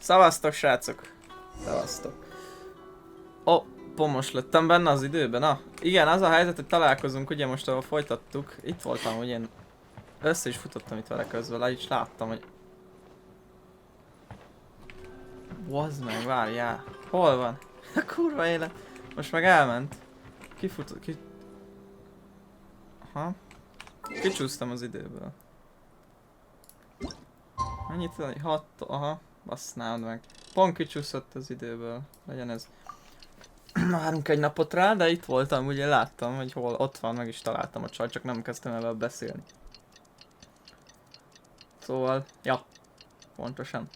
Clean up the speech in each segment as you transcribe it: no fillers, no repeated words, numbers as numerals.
Szavaztok, srácok! Szavaztok. Ó, pomos lettem benne az időben, na. Igen, az a helyzet, hogy találkozunk, ugye most ahol folytattuk. Itt voltam, hogy én össze is futottam itt vele közben, le is láttam, hogy... Bazd meg, várjál. Hol van? Kurva élet. Most meg elment. Kifutott, Aha. Kicsúsztam az időből. Mennyit tenni? 6, aha. Bassznád meg. Pont kicsúszott az időből. Legyen ez. Várunk egy napot rá, de itt voltam, ugye láttam, hogy hol ott van, meg is találtam a csaj, csak nem kezdtem el vele beszélni. Szóval, ja. Pontosan.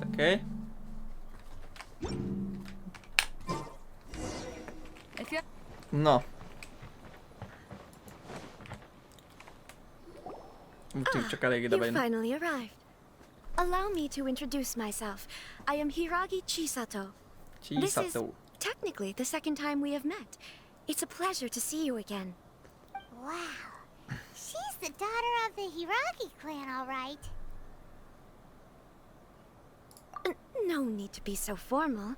Oké. Na. Csak elég ide You finally arrived. Allow me to introduce myself. I am Hiragi Chisato. This is technically the second time we have met. It's a pleasure to see you again. Wow. She's the daughter of the Hiragi clan, all right. No need to be so formal.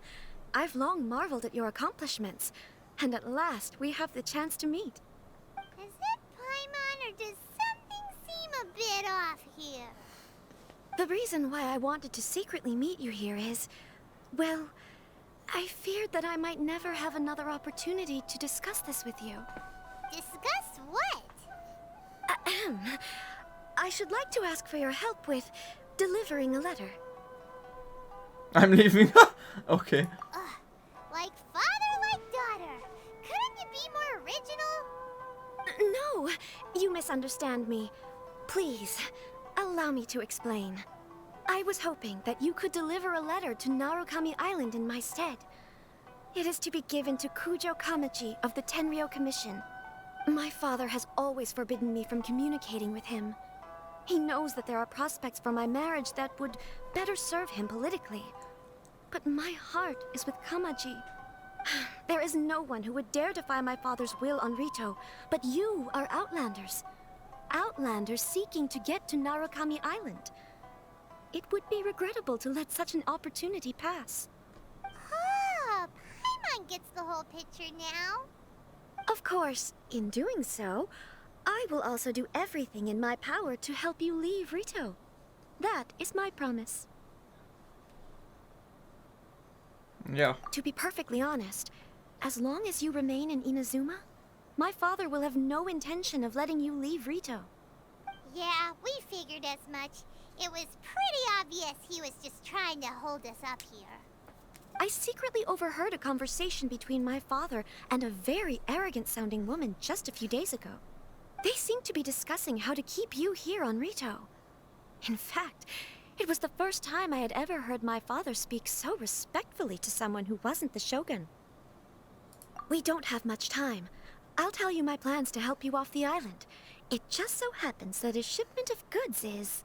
I've long marveled at your accomplishments, and at last we have the chance to meet. Is it Paimon, or does something seem a bit off here? The reason why I wanted to secretly meet you here is, well, I feared that I might never have another opportunity to discuss this with you. Discuss what? I should like to ask for your help with delivering a letter. I'm leaving. Okay. Like father, like daughter. Couldn't you be more original? No, you misunderstand me. Please, allow me to explain. I was hoping that you could deliver a letter to Narukami Island in my stead. It is to be given to Kujo Kamachi of the Tenryou Commission. My father has always forbidden me from communicating with him. He knows that there are prospects for my marriage that would better serve him politically. But my heart is with Kamaji. There is no one who would dare defy my father's will on Rito, but you are Outlanders. Outlanders seeking to get to Narukami Island. It would be regrettable to let such an opportunity pass. Oh, Paimon gets the whole picture now. Of course, in doing so, I will also do everything in my power to help you leave Rito. That is my promise. Yeah. To be perfectly honest, as long as you remain in Inazuma, my father will have no intention of letting you leave Rito. Yeah, we figured as much. It was pretty obvious he was just trying to hold us up here. I secretly overheard a conversation between my father and a very arrogant-sounding woman just a few days ago. They seemed to be discussing how to keep you here on Rito. In fact, it was the first time I had ever heard my father speak so respectfully to someone who wasn't the Shogun. We don't have much time. I'll tell you my plans to help you off the island. It just so happens that a shipment of goods is...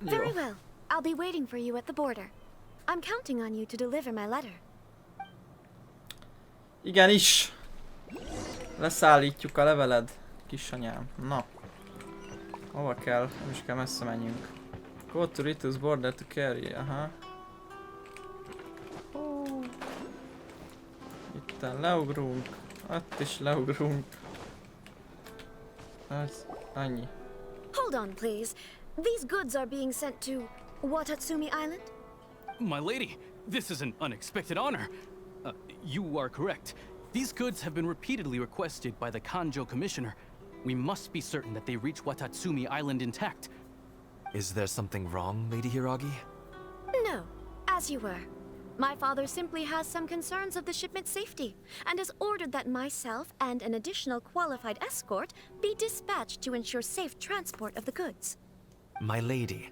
Very well. I'll be waiting for you at the border. I'm counting on you to deliver my letter. Igenis! Leszállítjuk a leveled, kisanyám. Na. Hova kell? Nem is kell messze menjünk. Go to Rito's border to carry. Aha. Itten leugrunk. Ott is leugrunk. Ez annyi. Hold on, please. These goods are being sent to Watatsumi Island? My lady, this is an unexpected honor. You are correct. These goods have been repeatedly requested by the Kanjo Commissioner. We must be certain that they reach Watatsumi Island intact. Is there something wrong, Lady Hiragi? No, as you were. My father simply has some concerns of the shipment's safety, and has ordered that myself and an additional qualified escort be dispatched to ensure safe transport of the goods. My lady,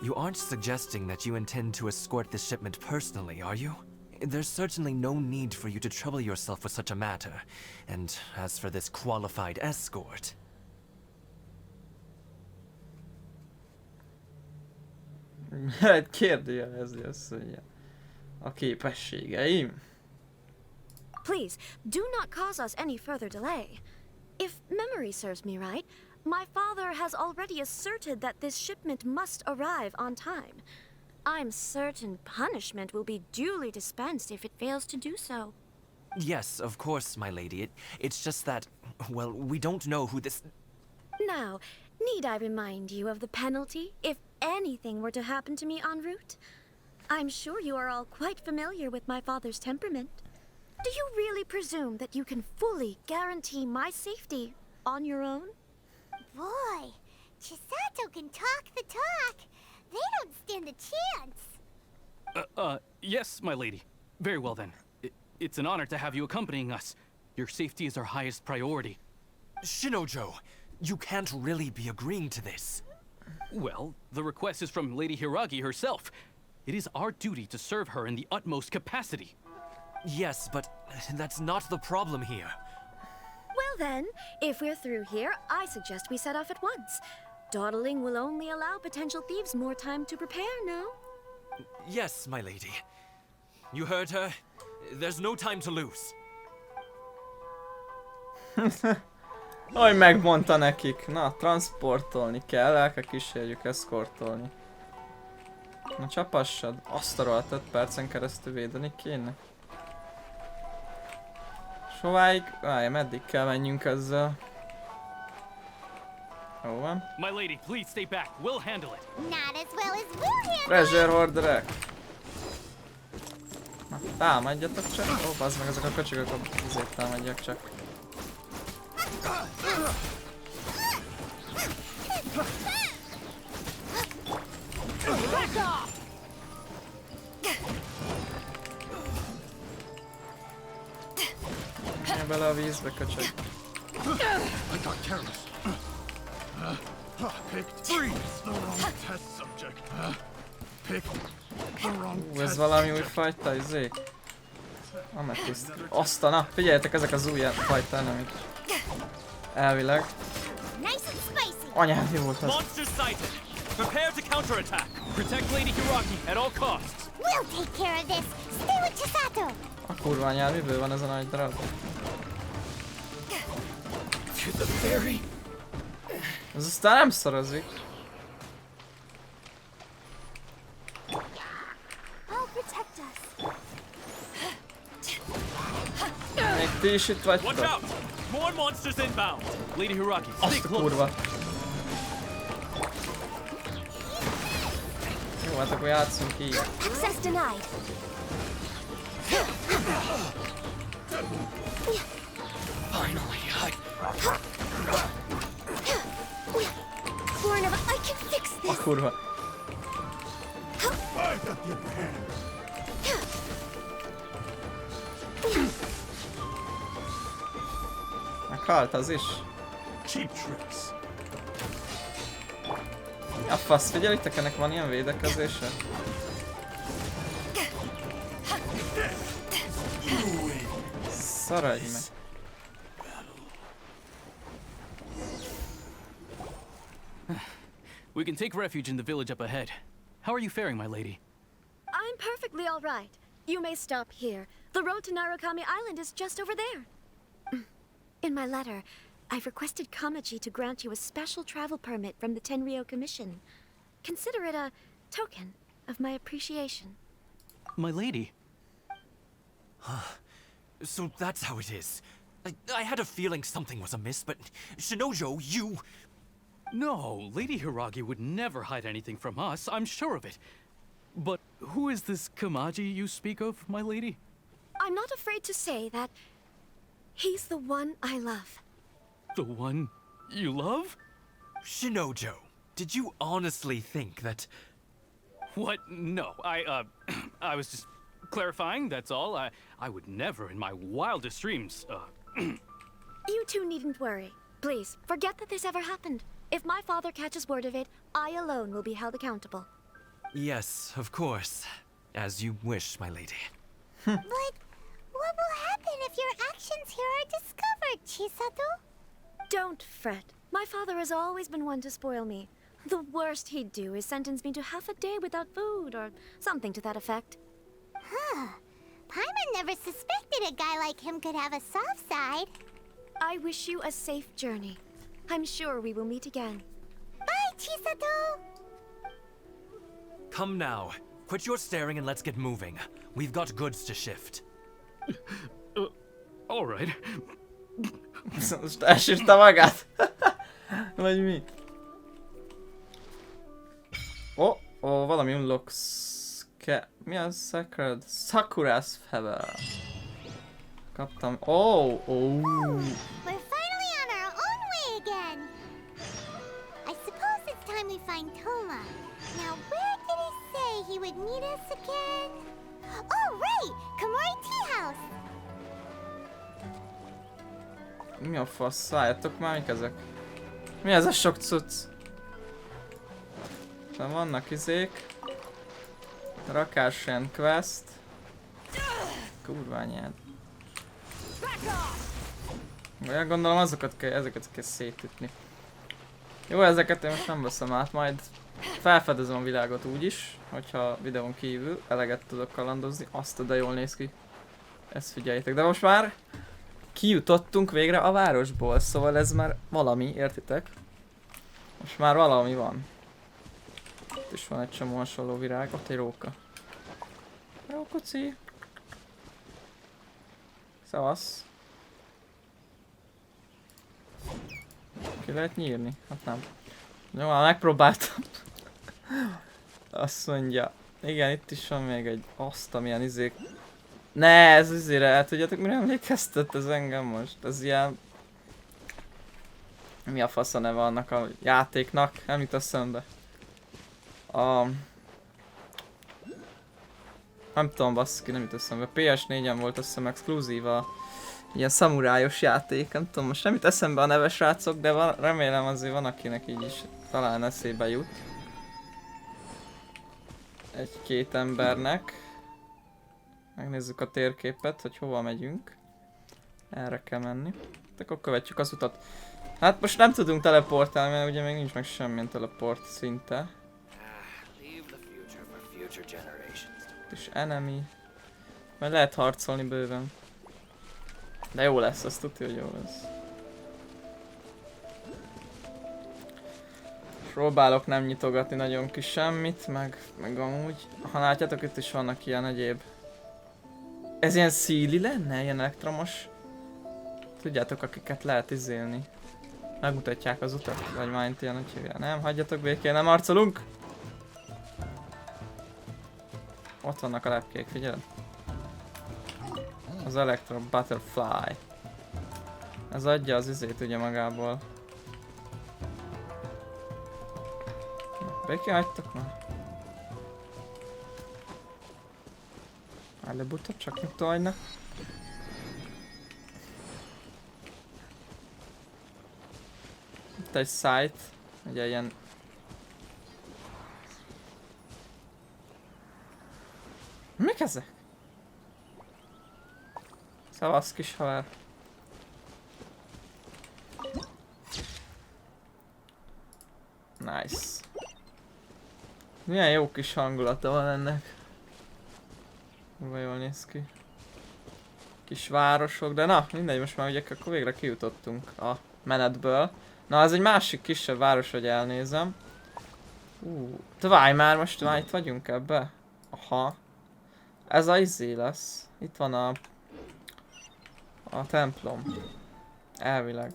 you aren't suggesting that you intend to escort this shipment personally, are you? There's certainly no need for you to trouble yourself with such a matter. And as for this qualified escort... Kérdőjelezni azt, hogy a képességeim. Please, do not cause us any further delay. If memory serves me right, my father has already asserted that this shipment must arrive on time. I'm certain punishment will be duly dispensed if it fails to do so. Yes, of course, my lady. It's just that, well, we don't know who this... Now, need I remind you of the penalty if anything were to happen to me en route? I'm sure you are all quite familiar with my father's temperament. Do you really presume that you can fully guarantee my safety on your own? Boy, Chisato can talk the talk. They don't stand a chance. Yes, my lady. Very well then. It's an honor to have you accompanying us. Your safety is our highest priority. Shinojo, you can't really be agreeing to this. Well, the request is from Lady Hiragi herself. It is our duty to serve her in the utmost capacity. Yes, but that's not the problem here. Well then, if we're through here, I suggest we set off at once. Dawdling will only allow potential thieves more time to prepare, no? Yes, my lady. You heard her. There's no time to lose. Hogy megmondta nekik. Na, transportolni kell, el kell kísérjük eszkortolni. Na csapassad, azt a rohadt 5 percen keresztül védeni kéne. Sováig, várj, meddig kell menjünk ezzel? Jó van. My lady, please stay back. We'll handle it. Not as well as we'll handle it. Treasure horderek! Na, támadjatok csak. Ó, bazd meg, ezek a köcsögök azért támadjak csak. Menj bele a vízbe, köcsög. I got careless. Picked the wrong test subject. Picked the wrong Ez test valami új subject. fajta, izé. Amethyst. Aztán, na, figyeljetek, ezek az új fajta enemik. Elvileg. Nice and spicy. Anyám, mi volt az? Monster sighted. Prepare to counterattack. Protect Lady Hiragi at all costs. We'll take care of this. Stay with Chisato. A kurva anyám, miből van ez a nagy darab? To the ferry. Ez aztán nem szorozik. I'll protect us. Még ti is itt Watch vagytok? out! More monsters inbound. Lady Hiragi, stay Azt a close. kurva. Jó, hát akkor játszunk így. Access denied. Finally, Born of, I can fix A this. kurva. I got the upper hand. Meghalt az is. Cheap tricks. A fasz, figyelitek, ennek van ilyen védekezése? Szaradj meg. We can take refuge in the village up ahead. How are you faring, my lady? I'm perfectly all right. You may stop here. The road to Narukami Island is just over there. In my letter, I've requested Kamaji to grant you a special travel permit from the Tenryou Commission. Consider it a token of my appreciation. My lady. So that's how it is. I had a feeling something was amiss, but Shinojo, you... No, Lady Hiragi would never hide anything from us, I'm sure of it. But who is this Kamaji you speak of, my lady? I'm not afraid to say that he's the one I love. The one you love? Shinojo, did you honestly think that... What? No, I was just clarifying, that's all. I would never in my wildest dreams, You two needn't worry. Please, forget that this ever happened. If my father catches word of it, I alone will be held accountable. Yes, of course. As you wish, my lady. But what will happen if your actions here are discovered, Chisato? Don't fret. My father has always been one to spoil me. The worst he'd do is sentence me to half a day without food or something to that effect. Huh. Paimon never suspected a guy like him could have a soft side. I wish you a safe journey. I'm sure we will meet again. Bye, Chisato! Come now. Quit your staring and let's get moving. We've got goods to shift. All right. Most elsírta magát? Vagy mi? Valami unlocks. Mi az? Sacred? Sakura's Feather. Kaptam. We're finally on our own way again. I suppose it's time we find Toma. Now, where did he say he would meet us again? Oh, right! Komori Tea House! Mi a fasz? Szálljatok már, mik ezek? Mi ez a sok cucc? De vannak izék. Rakás ilyen quest. Kurványád. Olyan gondolom ezeket kell szétütni. Jó, ezeket én most nem veszem át, majd felfedezem a világot úgyis, hogyha videón kívül eleget tudok kalandozni. Azt de jól néz ki. Ezt figyeljétek. De most már kijutottunk végre a városból, szóval ez már valami, értitek? Most már valami van. Ott is van egy csomó hasonló virág, ott egy róka. Rókoci! Szevasz! Ki lehet nyírni? Hát nem. Jó, már megpróbáltam. Azt mondja. Igen, itt is van még egy amilyen izék. Ne, ez izére, hát tudjátok mire emlékeztet ez engem most? Ez ilyen... Mi a fasz a neve annak a játéknak? Nem jut eszembe. Nem tudom, basszki, nem jut eszembe. PS4-en volt, azt hiszem, exkluzív a ilyen szamurájos játék. Nem tudom, most nem jut eszembe a neve, srácok, de remélem azért van, akinek így is talán eszébe jut. Egy-két embernek. Megnézzük a térképet, hogy hova megyünk. Erre kell menni. Akkor követjük az utat. Hát most nem tudunk teleportálni, mert ugye még nincs meg semmilyen teleport szinte. És enemy. Majd lehet harcolni bőven. De jó lesz, azt tudja, hogy jó lesz. Próbálok nem nyitogatni nagyon ki semmit, meg amúgy. Ha látjátok, itt is vannak ilyen egyéb. Ez ilyen szíli lenne? Ilyen elektromos? Tudjátok, akiket lehet izélni. Megmutatják az utat, vagy már ilyen, hogy hívják. Nem, hagyjatok békén, nem harcolunk! Ott vannak a lepkék, figyeled? Az Electro Butterfly. Ez adja az izét ugye magából. Békén hagytok már? Előbb-utóbb csak nyugta hagynak. Itt egy site, ugye ilyen... Mik ezek? Szavasz kis haver. Nice. Milyen jó kis hangulata van ennek. Jól néz ki. Kis városok, de na, mindegy, most már ugye akkor végre kijutottunk a menetből. Na, ez egy másik kisebb város, hogy elnézem. Te várj már, most már itt vagyunk ebbe? Aha. Ez a izé lesz. Itt van a templom. Elvileg.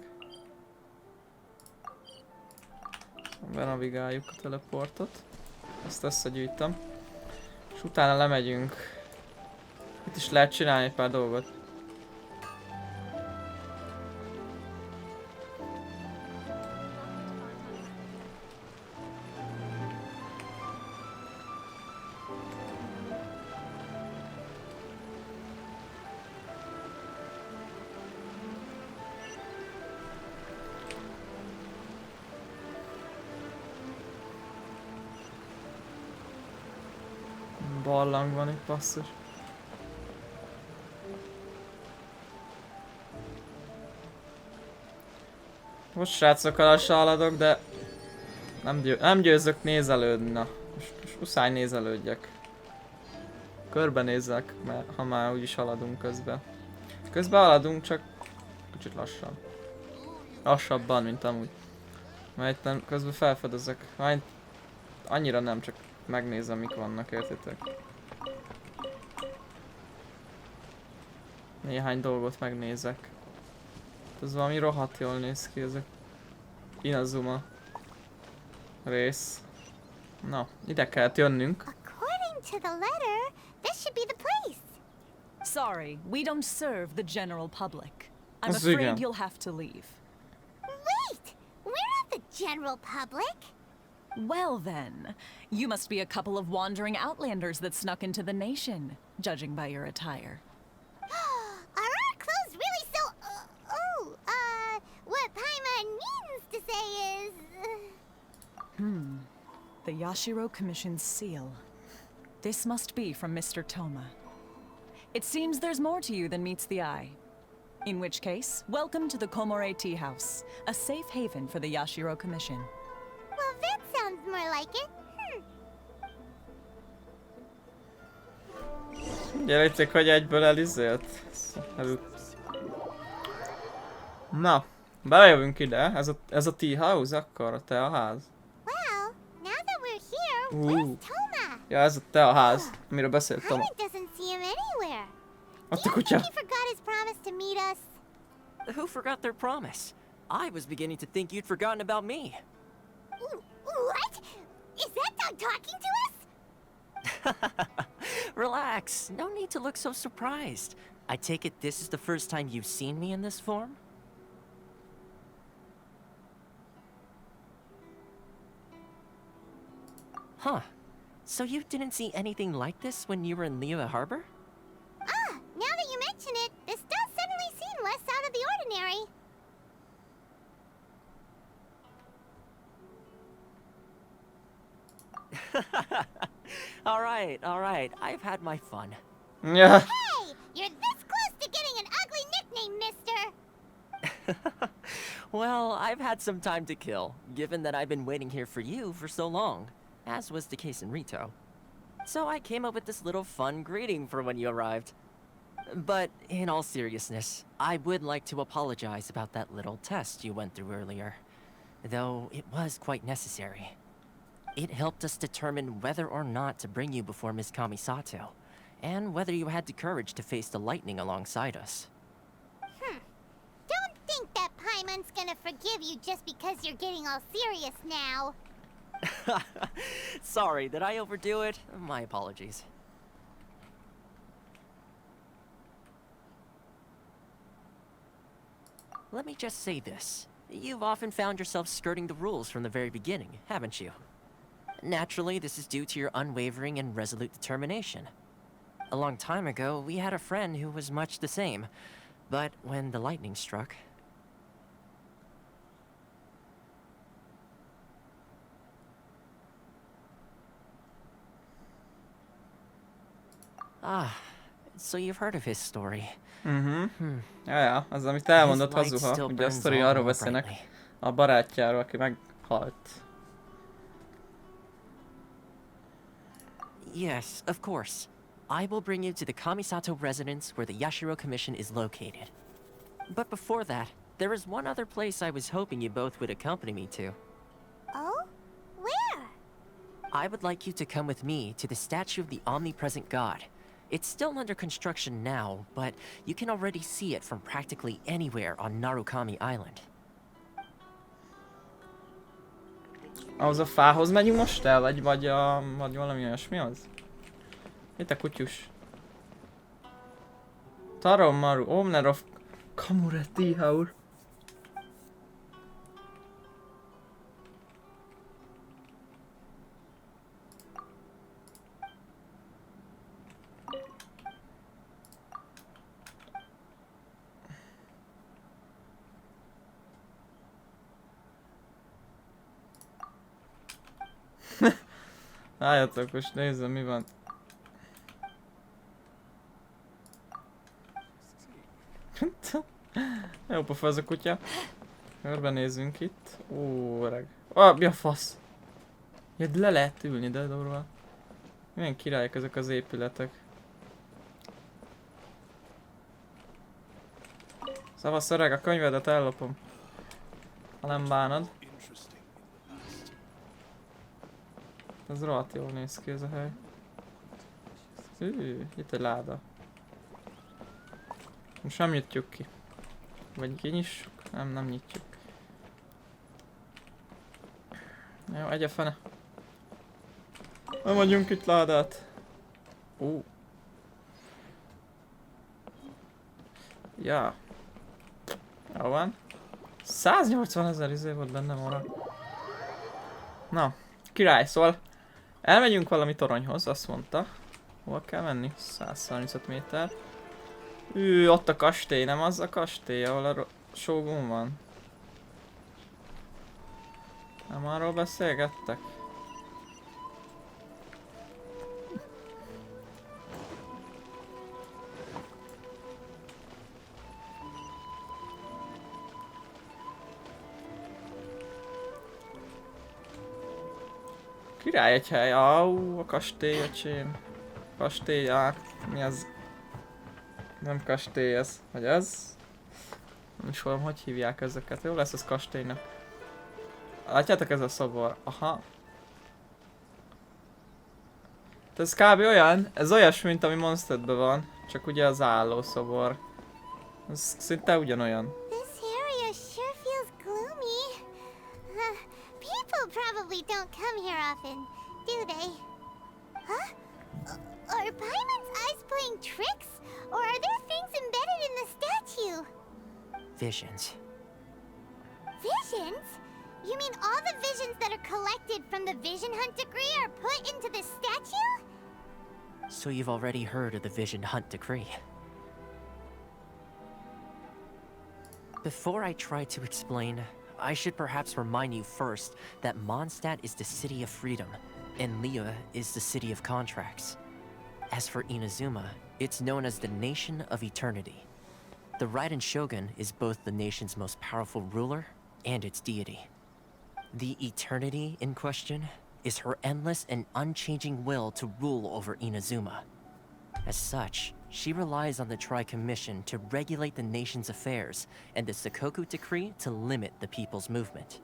Benavigáljuk a teleportot. Ezt összegyűjtöm. És utána lemegyünk. Itt is lehet csinálni egy pár dolgot. Barlang van itt, basszus. Most srácok, lassan haladok, de nem győzök nézelődni, na. Most muszáj nézelődjek. Körbenézzek, mert ha már úgyis haladunk közben. Közben haladunk, csak kicsit lassan. Lassabban, mint amúgy. Mert itt közben felfedezek. Annyira nem, csak megnézem, mik vannak, értitek? Néhány dolgot megnézek. Ez valami rohadt jól néz ki, ezek. Inazuma rész. Na, ide kellett jönnünk. According to the letter, this should be the place. Sorry, we don't serve the general public. I'm Az igen. afraid you'll have to leave. Wait! We're not the general public. Well then, you must be a couple of wandering outlanders that snuck into the nation, judging by your attire. Are our clothes really so... what Paimon means to say is... The Yashiro Commission's seal. This must be from Mr. Toma. It seems there's more to you than meets the eye. In which case, welcome to the Komore Tea House, a safe haven for the Yashiro Commission. Well, that sounds more like it. Gyerejtek, hogy egyből elizélt. Na, bejövünk ide. Ez a tea house akkor, a teaház. Well, now that we're here, Ooh. where's Toma? Ja, ez a teaház, amiről beszéltem. Hali doesn't see him anywhere. Ott a Do you kutya. think he forgot his promise to meet us? Who forgot their promise? I was beginning to think you'd forgotten about me. What? Is that dog talking to us? Relax, no need to look so surprised. I take it this is the first time you've seen me in this form? Huh. So you didn't see anything like this when you were in Liyue Harbor? Ah, now that you mention it, this does suddenly seem less out of the ordinary. All right. I've had my fun. Ja. Hey, you're this close to getting an ugly nickname, mister. Well, I've had some time to kill, given that I've been waiting here for you for so long, as was the case in Rito. So I came up with this little fun greeting for when you arrived. But in all seriousness, I would like to apologize about that little test you went through earlier, though it was quite necessary. It helped us determine whether or not to bring you before Miss Kamisato, and whether you had the courage to face the lightning alongside us. Don't think that Paimon's gonna forgive you just because you're getting all serious now. Sorry, did I overdo it? My apologies. Let me just say this. You've often found yourself skirting the rules from the very beginning, haven't you? Naturally, this is due to your unwavering and resolute determination. A long time ago, we had a friend who was much the same. But when the lightning struck... Ah, so you've heard of his story. Ja, az amit elmondott His light Hazuha, still ugye a burns sztori all arról more beszélnek, brightly. a barátjáról, aki meghalt. Yes, of course. I will bring you to the Kamisato residence where the Yashiro Commission is located. But before that, there is one other place I was hoping you both would accompany me to. Oh? Where? I would like you to come with me to the statue of the omnipresent god. It's still under construction now, but you can already see it from practically anywhere on Narukami Island. Ahhoz a fához megyünk most el, vagy valami olyasmi az? Itt a kutyus. Taromaru, owner of Komore Tea House. Álljatok, most nézzem mi van. Jó pofa ez a kutya. Körbenézzünk itt. Ó, öreg. Mi a fasz? Ja, le lehet ülni, de durva. Milyen királyok ezek az épületek. Szavasz öreg, a könyvedet ellopom. Ha nem bánod. interesting in the past. Ez rohadt jól néz ki ez a hely. Itt egy láda. Most nem nyitjuk ki. Vagy kinyissuk? Nem nyitjuk. Jó, egy a fene. Nem adjunk itt ládát. Ja. Jó van. 180 000 izé volt benne volna. Na, király, szóval elmegyünk valami toronyhoz, azt mondta. Hol kell menni? 135 méter. Ott a kastély, nem az a kastély, ahol a sógun van? Nem arról beszélgettek? Király egy hely, a kastély, öcsém. Kastély, mi az? Nem kastély ez, vagy ez? Nem is tudom, hogy hívják ezeket. Jó lesz ez kastélynak. Látjátok, ez a szobor? Aha. Ez kb. Olyan, ez olyasmi, mint ami Mondstadtben van. Csak ugye az álló szobor. Ez szinte ugyanolyan. This area sure feels gloomy. People probably don't come here often, do they? Huh? Are Paimon's eyes playing tricks? Or are there things embedded in the statue? Visions. Visions? You mean all the visions that are collected from the Vision Hunt decree are put into the statue? So you've already heard of the Vision Hunt decree. Before I try to explain, I should perhaps remind you first that Mondstadt is the city of freedom, and Liyue is the city of contracts. As for Inazuma, it's known as the Nation of Eternity. The Raiden Shogun is both the nation's most powerful ruler and its deity. The Eternity in question is her endless and unchanging will to rule over Inazuma. As such, she relies on the Tri-Commission to regulate the nation's affairs and the Sakoku Decree to limit the people's movement.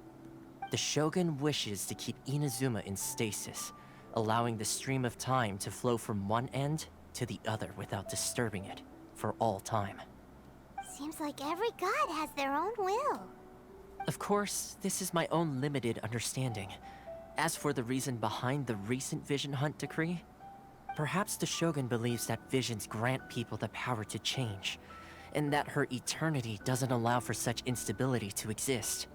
The Shogun wishes to keep Inazuma in stasis, allowing the stream of time to flow from one end to the other without disturbing it for all time. Seems like every god has their own will. Of course, this is my own limited understanding. As for the reason behind the recent Vision Hunt decree, perhaps the Shogun believes that visions grant people the power to change, and that her eternity doesn't allow for such instability to exist.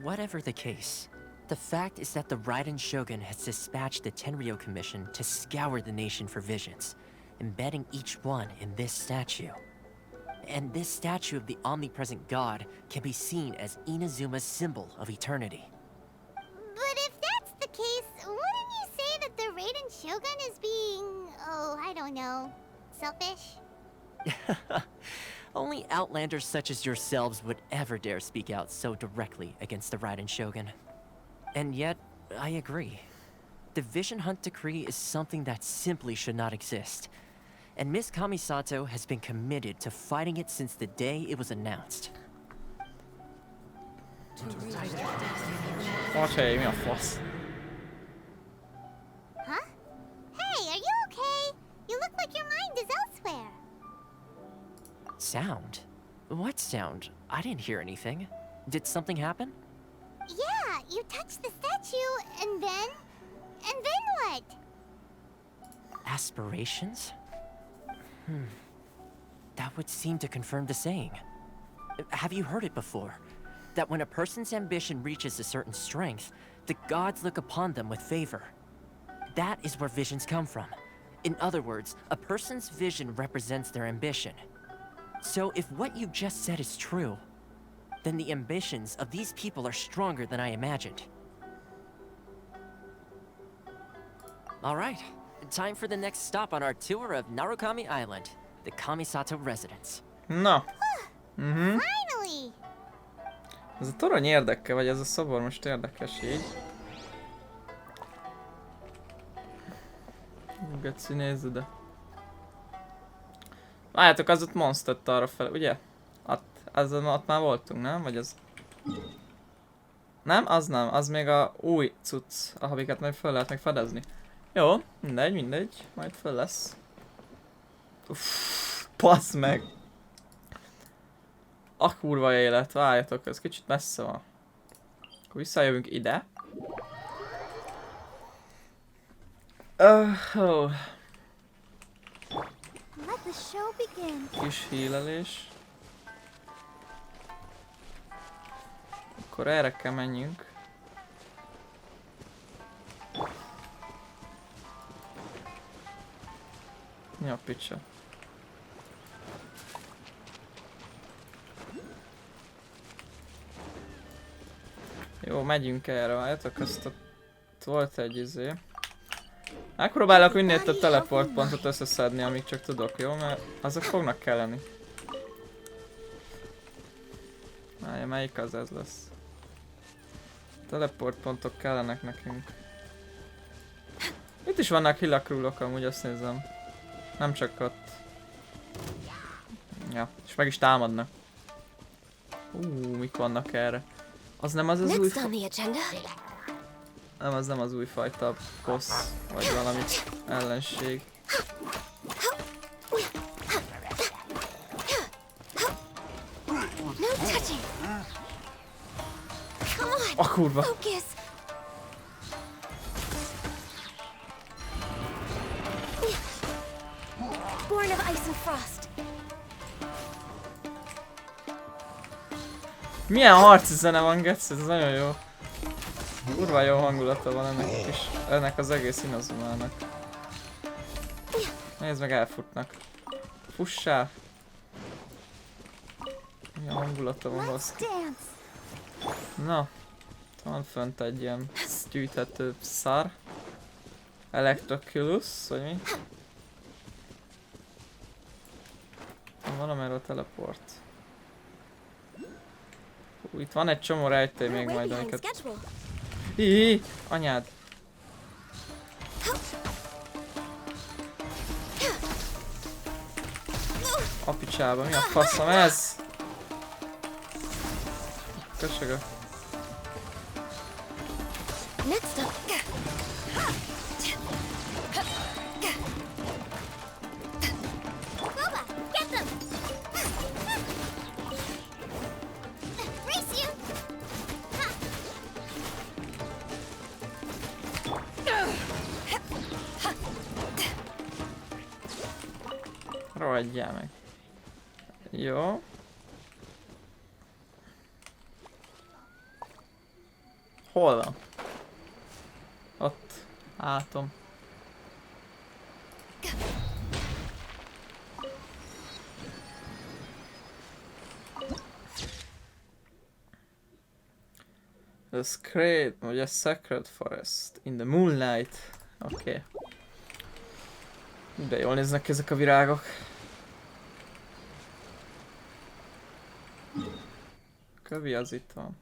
Whatever the case, the fact is that the Raiden Shogun has dispatched the Tenryou Commission to scour the nation for visions, embedding each one in this statue. And this statue of the omnipresent god can be seen as Inazuma's symbol of eternity. But if that's the case, wouldn't you say that the Raiden Shogun is being, oh, I don't know, selfish? Only outlanders such as yourselves would ever dare speak out so directly against the Raiden Shogun. And yet, I agree. The Vision Hunt decree is something that simply should not exist. And Miss Kamisato has been committed to fighting it since the day it was announced. Ocsej, mi a fasz? Huh? Hey, are you okay? You look like your mind is elsewhere. Sound? What sound? I didn't hear anything. Did something happen? Yeah, you touched the statue, and then what? Aspirations? That would seem to confirm the saying. Have you heard it before? That when a person's ambition reaches a certain strength, the gods look upon them with favor. That is where visions come from. In other words, a person's vision represents their ambition. So if what you just said is true, then the ambitions of these people are stronger than I imagined. All right, time for the next stop on our tour of Narukami Island, the Kamisato residence. Na. Finally! Ez a torony érdekel, vagy ez a szobor most érdekes így. Geci, nézd ide. Látjátok, az ott Mondstadt arra fel, ugye? Ott már voltunk, nem? Vagy az... Nem, az még a új cucc, amiket majd föl lehet meg fedezni. Jó, mindegy, majd föl lesz. Uff, passz meg! A kurva élet, várjatok, ez kicsit messze van. Akkor visszajövünk ide. Oh. Let the show begin. Kis hílelés. Akkor erre kell menjünk. Mi a picsa? Jó, megyünk erre, várjatok, azt ott volt egy izé. Megpróbálok minél több teleportpontot összeszedni, amíg csak tudok, jó? Mert azok fognak kelleni. Várja, melyik az ez lesz? Teleportpontok kellenek nekünk. Itt is vannak hilakrúlok, amúgy azt nézem. Nem csak ott. Ja, és meg is támadnak. Mik vannak erre? Az nem az új Nem, az nem az újfajta boss, vagy valami ellenség. A kurva! Born of ice and frost. Milyen harci zene van, Getsz, ez nagyon jó. Kurva jó hangulata van ennek is, ennek az egész Inazumának. Nézd meg, elfutnak. Fussál! Milyen hangulata van, baszki. Na, van fönt egy ilyen gyűjthető szar. Electroculus, vagy mi? Valamerre a teleport. Itt van egy csomó rejtély még majd, amiket... Hihi, anyád! A picsába, mi a faszom ez? Köszönöm. Next up. Get them! Race you! Rohadjál meg. Jó. Hol van? Ott. Átom. The Sacred, vagy a Sacred Forest in the Moonlight. Oké. De jól néznek ki ezek a virágok. Kövi az itt van.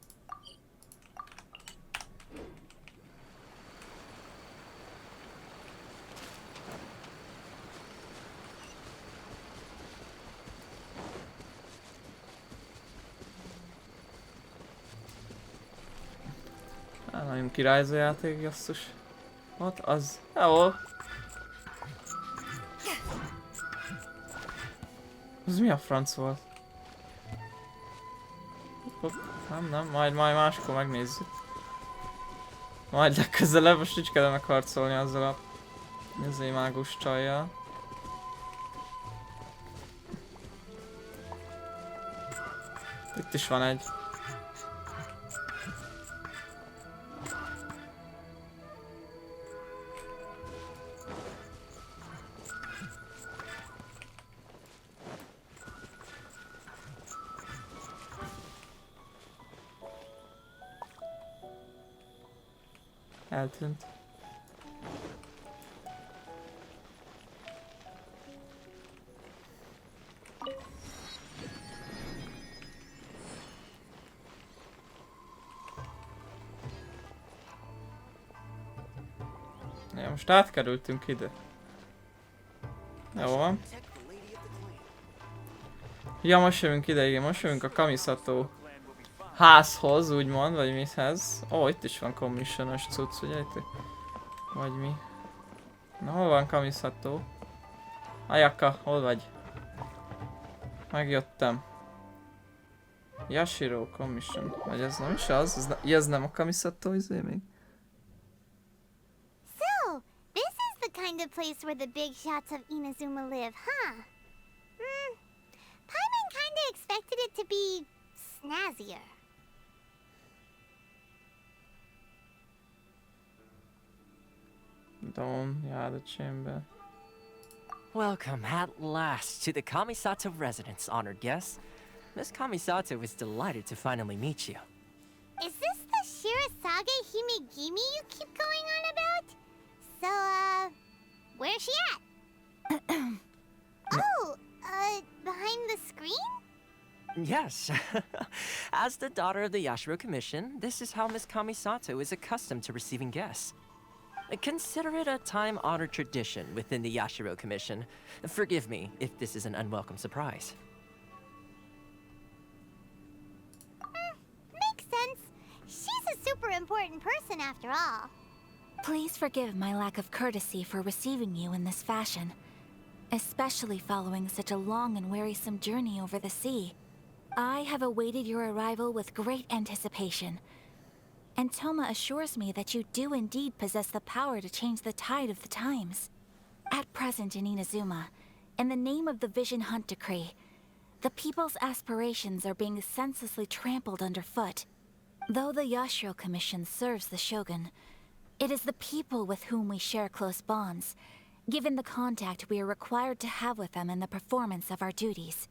Nagyon királyzó játék, basszus. Ott az. Jó. Ez mi a franc volt? Nem, majd máskor megnézzük. Majd legközelebb, most így kell megharcolni azzal a mágus csajjal. Itt is van egy. Eltűnt. Ja, most átkerültünk ide. Jó van. Ja, most jövünk ide, igen, most jövünk a Kamisato házhoz, úgymond, vagy mihez. Ó, itt is van commission-os cucc, ugye itt? Vagy mi? Na, hol van Kamisato? Ayaka, hol vagy? Megjöttem. Yashiro commission. Vagy ez nem is az? Ez nem a Kamisato izé még? So, this is the kind of place where the big shots of Inazuma live, huh? Paimon kinda expected it to be snazzier. Dawn, yeah, the chamber. Welcome at last to the Kamisato residence, honored guests. Miss Kamisato is delighted to finally meet you. Is this the Shirasage Himegimi you keep going on about? So, where's she at? Behind the screen? Yes. As the daughter of the Yashiro Commission, this is how Miss Kamisato is accustomed to receiving guests. Consider it a time-honored tradition within the Yashiro Commission. Forgive me if this is an unwelcome surprise. Makes sense. She's a super important person after all. Please forgive my lack of courtesy for receiving you in this fashion, especially following such a long and wearisome journey over the sea. I have awaited your arrival with great anticipation, and Toma assures me that you do indeed possess the power to change the tide of the times. At present in Inazuma, in the name of the Vision Hunt Decree, the people's aspirations are being senselessly trampled underfoot. Though the Yashiro Commission serves the Shogun, it is the people with whom we share close bonds, given the contact we are required to have with them in the performance of our duties.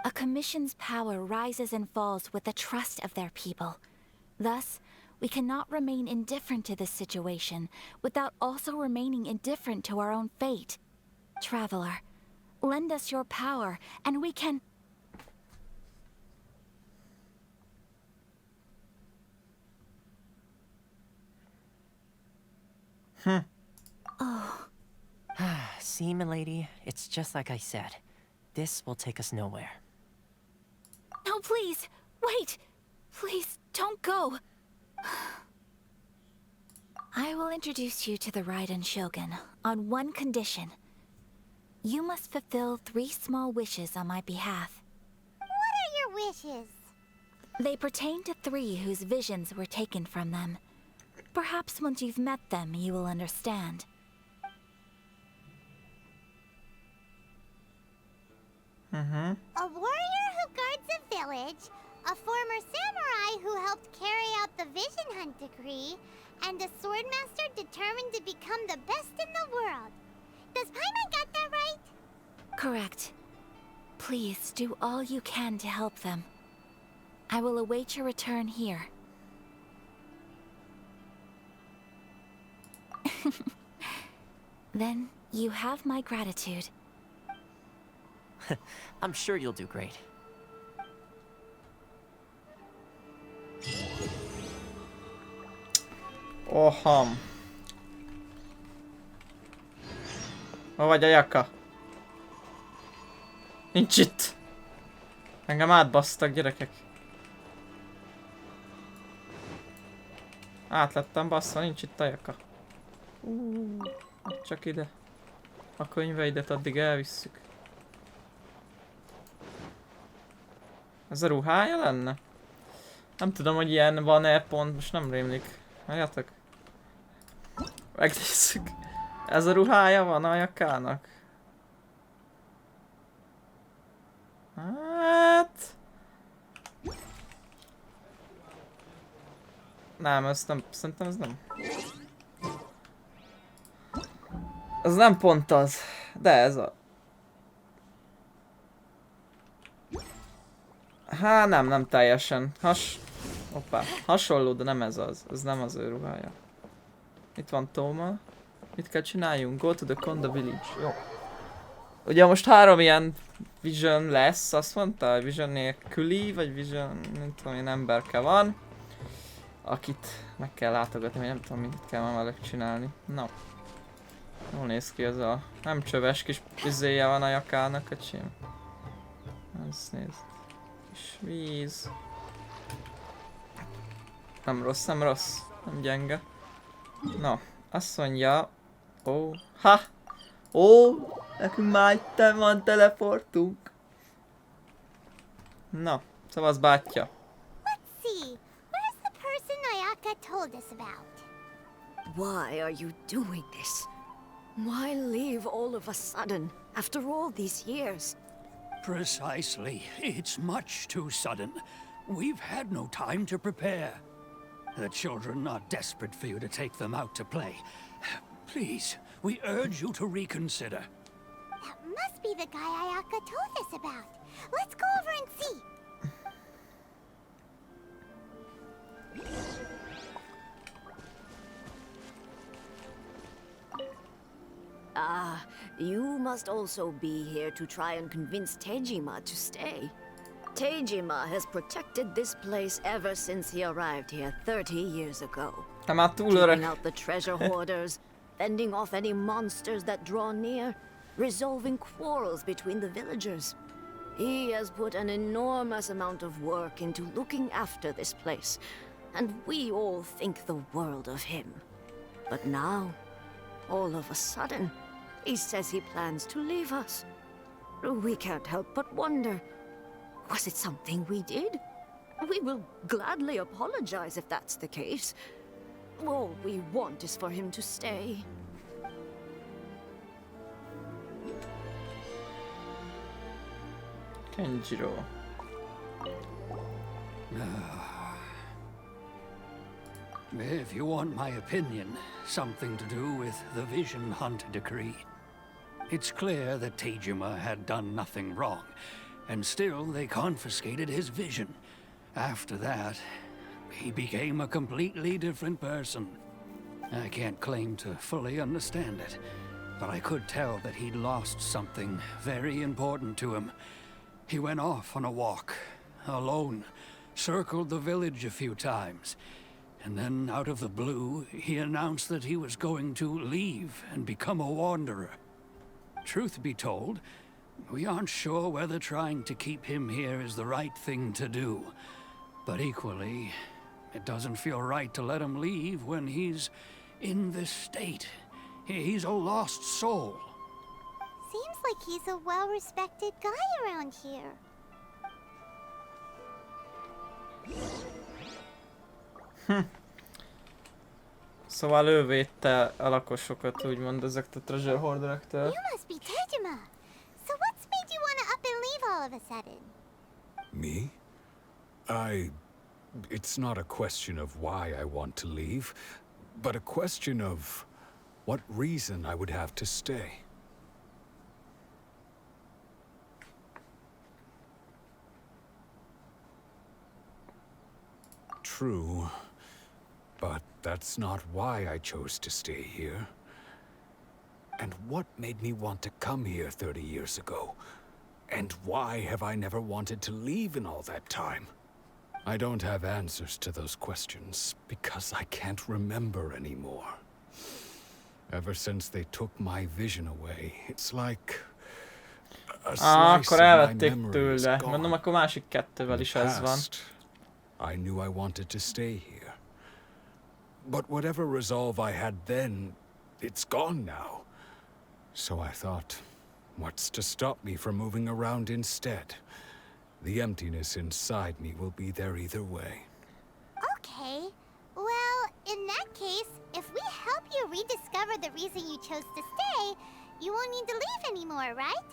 A commission's power rises and falls with the trust of their people. Thus, we cannot remain indifferent to this situation without also remaining indifferent to our own fate. Traveler, lend us your power, and we can... Oh. See, milady, it's just like I said. This will take us nowhere. No, please! Wait! Please, don't go! I will introduce you to the Raiden Shogun on one condition. You must fulfill 3 small wishes on my behalf. What are your wishes? They pertain to 3 whose visions were taken from them. Perhaps once you've met them, you will understand. A warrior who guards a village, a former samurai who helped carry out the Vision Hunt Decree, and a swordmaster determined to become the best in the world. Does Paimon got that right? Correct. Please do all you can to help them. I will await your return here. Then you have my gratitude. I'm sure you'll do great. Oham. Hol vagy, Ayaka? Nincs itt. Engem átbasztak, gyerekek. Át lettem basszva, nincs itt Ayaka. Csak ide. A könyveidet addig elvisszük. Ez a ruhája lenne? Nem tudom, hogy ilyen van-e pont, most nem rémlik. Halljátok? Megnézzük. Ez a ruhája van Ayakának? Hát... Nem, ez nem, szerintem ez nem. Ez nem pont az, de ez a... Hát nem teljesen. Hoppá, hasonló, de nem ez az. Ez nem az ő ruhája. Itt van Toma. Mit kell csináljunk? Go to the Konda Village. Jó. Ugye most 3 ilyen Vision lesz, azt mondta? Vision nélküli, vagy Vision, nem tudom, ilyen emberke van. Akit meg kell látogatni, vagy nem tudom, mit kell már velük csinálni. Na. Jól néz ki ez a... Nem csöves kis izéje van a Jakának, öcsém. Ezt nézd. Kis víz. Nem rossz, nem rossz. Nem gyenge. Na, azt mondja... Ó, ha! Ó, nekünk már itt van teleportunk. Na, szavaz bátyja. Let's see. Where's the person Ayaka told us about? Why are you doing this? Why leave all of a sudden, after all these years? Precisely. It's much too sudden. We've had no time to prepare. The children are desperate for you to take them out to play. Please, we urge you to reconsider. That must be the guy Ayaka told us about. Let's go over and see. Ah, you must also be here to try and convince Tejima to stay. Tejima has protected this place ever since he arrived here 30 years ago. Te már túl Keeping öreg. out the treasure hoarders, fending off any monsters that draw near, resolving quarrels between the villagers. He has put an enormous amount of work into looking after this place, and we all think the world of him. But now, all of a sudden, he says he plans to leave us. We can't help but wonder, was it something we did? We will gladly apologize if that's the case. All we want is for him to stay. Kenjiro. If you want my opinion, something to do with the Vision Hunt decree. It's clear that Tejima had done nothing wrong, and still they confiscated his vision. After that, he became a completely different person. I can't claim to fully understand it, but I could tell that he'd lost something very important to him. He went off on a walk, alone, circled the village a few times, and then out of the blue, he announced that he was going to leave and become a wanderer. Truth be told, we aren't sure whether trying to keep him here is the right thing to do. But equally, it doesn't feel right to let him leave when he's in this state. He's a lost soul. Seems like he's a well-respected guy around here. Szóval ő védte a lakosokat, úgymond, ezektől a treasure hoarderektől. You must be Tejima. So what's made you want to up and leave all of a sudden? Me? It's not a question of why I want to leave, but a question of what reason I would have to stay. True, but that's not why I chose to stay here. And what made me want to come here 30 years ago? And why have I never wanted to leave in all that time? I don't have answers to those questions, because I can't remember anymore. Ever since they took my vision away, it's like a slice Akkor of my elvették memory is tőle. gone. Mondom, akkor másik kettővel is ez van. I knew I wanted to stay here. But whatever resolve I had then, it's gone now. So I thought, what's to stop me from moving around instead? The emptiness inside me will be there either way. Okay. Well, in that case, if we help you rediscover the reason you chose to stay, you won't need to leave anymore, right?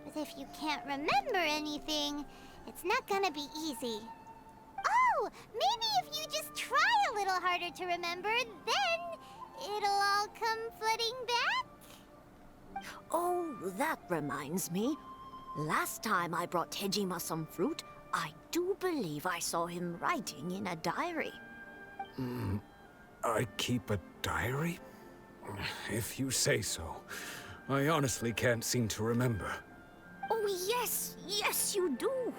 But if you can't remember anything, it's not gonna be easy. Oh, maybe if you just try a little harder to remember, then it'll all come flooding back? Oh, that reminds me. Last time I brought Tejima some fruit, I do believe I saw him writing in a diary. I keep a diary? If you say so. I honestly can't seem to remember. Oh, yes, yes, you do.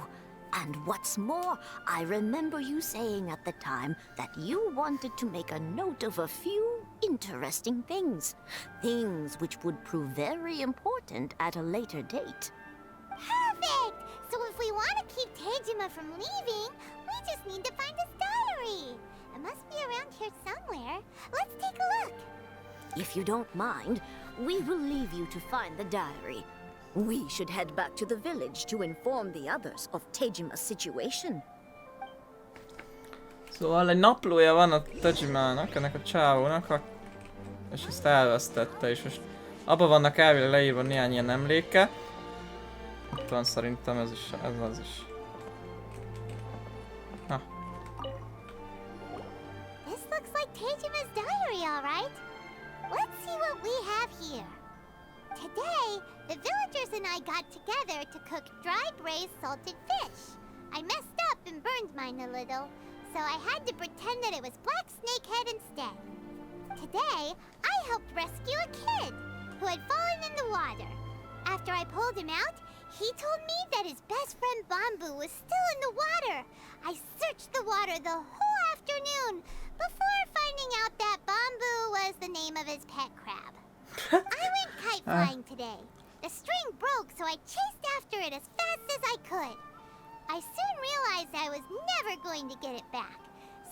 And what's more, I remember you saying at the time that you wanted to make a note of a few interesting things. Things which would prove very important at a later date. Perfect! So if we want to keep Tejima from leaving, we just need to find his diary. diary. It must be around here somewhere. Let's take a look. If you don't mind, we will leave you to find the diary. We should head back to the village to inform the others of Tejima's situation. Szóval egy naplója van a Tejimának, ennek a csávónak, és ezt elvesztette, és most abban vannak elvileg leírva néhány ilyen emléke. Itt van szerintem ez is, ez az is. Ha. This looks like Tejima's diary, all right. Let's see what we have here. Today, the villagers and I got together to cook dry braised salted fish. I messed up and burned mine a little, so I had to pretend that it was black snakehead instead. Today, I helped rescue a kid who had fallen in the water. After I pulled him out, he told me that his best friend Bamboo was still in the water. I searched the water the whole afternoon before finding out that Bamboo was the name of his pet crab. I went kite flying today. The string broke, so I chased after it as fast as I could. I soon realized I was never going to get it back,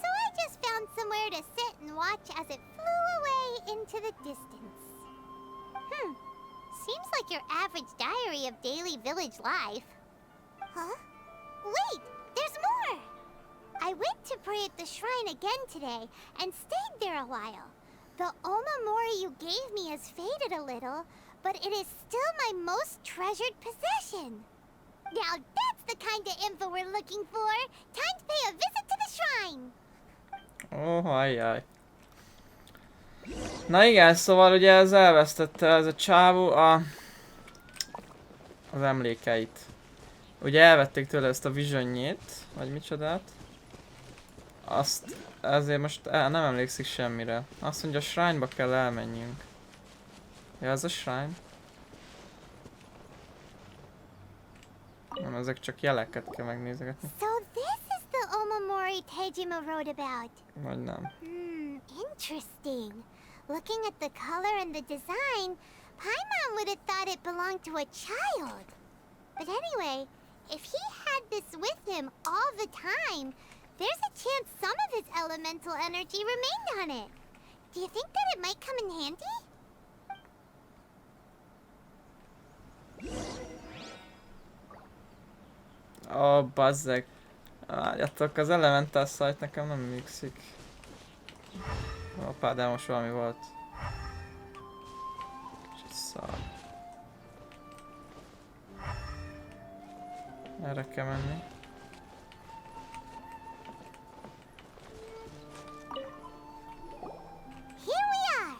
so I just found somewhere to sit and watch as it flew away into the distance. Seems like your average diary of daily village life. Huh? Wait, there's more! I went to pray at the shrine again today and stayed there a while. The omamori you gave me has faded a little, but it is still my most treasured possession. Now that's the kind of info we're looking for. Time to pay a visit to the shrine. Oh, ajjaj. Na igen, szóval ugye ez elvesztette ez a csávó az emlékeit. Ugye elvették tőle ezt a visionjét, vagy micsodát. Azt ezért most nem emlékszik semmire. Azt mondja, a shrine-ba kell elmenjünk. Ja, ez a shrine? Nem, ezek csak jeleket kell megnézegetni. So this is the omamori Tejima wrote about. Vagy nem. Interesting. Looking at the color and the design, Paimon would have thought it belonged to a child. But anyway, if he had this with him all the time, there's a chance some of his elemental energy remained on it. Do you think that it might come in handy? Ó, bazzeg. Várjatok, az Elemental Sight nekem nem működik. Hoppá, de most valami volt. Kicsit szar. Erre kell menni. Here we are!